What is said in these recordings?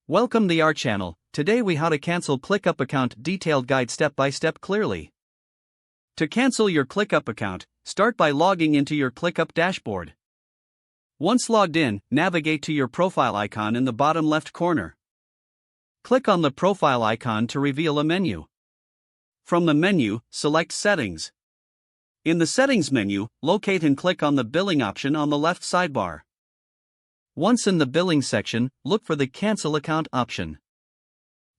Welcome to our channel. Today we how to cancel ClickUp account detailed guide step by step clearly. To cancel your ClickUp account, start by logging into your ClickUp dashboard. Once logged in, navigate to your profile icon in the bottom left corner. Click on the profile icon to reveal a menu. From the menu, select Settings. In the Settings menu, locate and click on the Billing option on the left sidebar. Once in the Billing section, look for the Cancel Account option.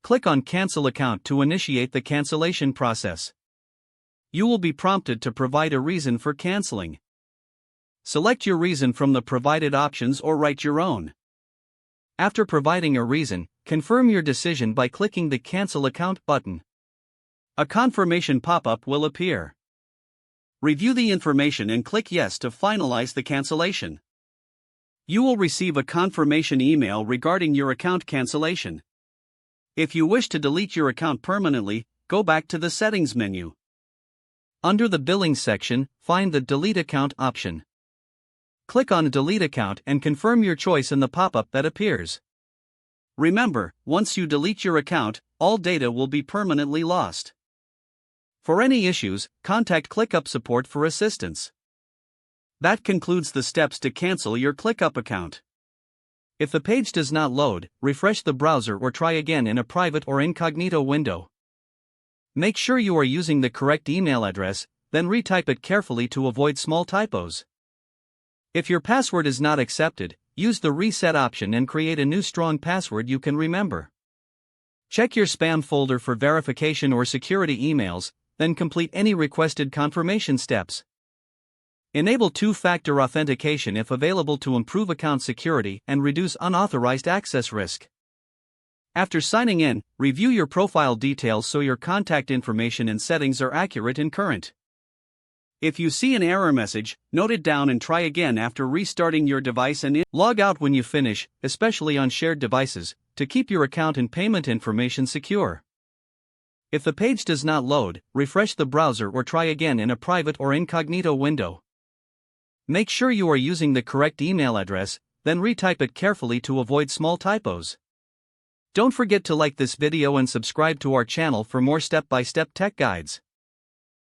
Click on Cancel Account to initiate the cancellation process. You will be prompted to provide a reason for canceling. Select your reason from the provided options or write your own. After providing a reason, confirm your decision by clicking the Cancel Account button. A confirmation pop-up will appear. Review the information and click Yes to finalize the cancellation. You will receive a confirmation email regarding your account cancellation. If you wish to delete your account permanently, go back to the Settings menu. Under the Billing section, find the Delete Account option. Click on Delete Account and confirm your choice in the pop-up that appears. Remember, once you delete your account, all data will be permanently lost. For any issues, contact ClickUp support for assistance. That concludes the steps to cancel your ClickUp account. If the page does not load, refresh the browser or try again in a private or incognito window. Make sure you are using the correct email address, then retype it carefully to avoid small typos. If your password is not accepted, use the Reset option and create a new strong password you can remember. Check your spam folder for verification or security emails, then complete any requested confirmation steps. Enable two-factor authentication if available to improve account security and reduce unauthorized access risk. After signing in, review your profile details so your contact information and settings are accurate and current. If you see an error message, note it down and try again after restarting your device and log out when you finish, especially on shared devices, to keep your account and payment information secure. If the page does not load, refresh the browser or try again in a private or incognito window. Make sure you are using the correct email address, then retype it carefully to avoid small typos. Don't forget to like this video and subscribe to our channel for more step-by-step tech guides.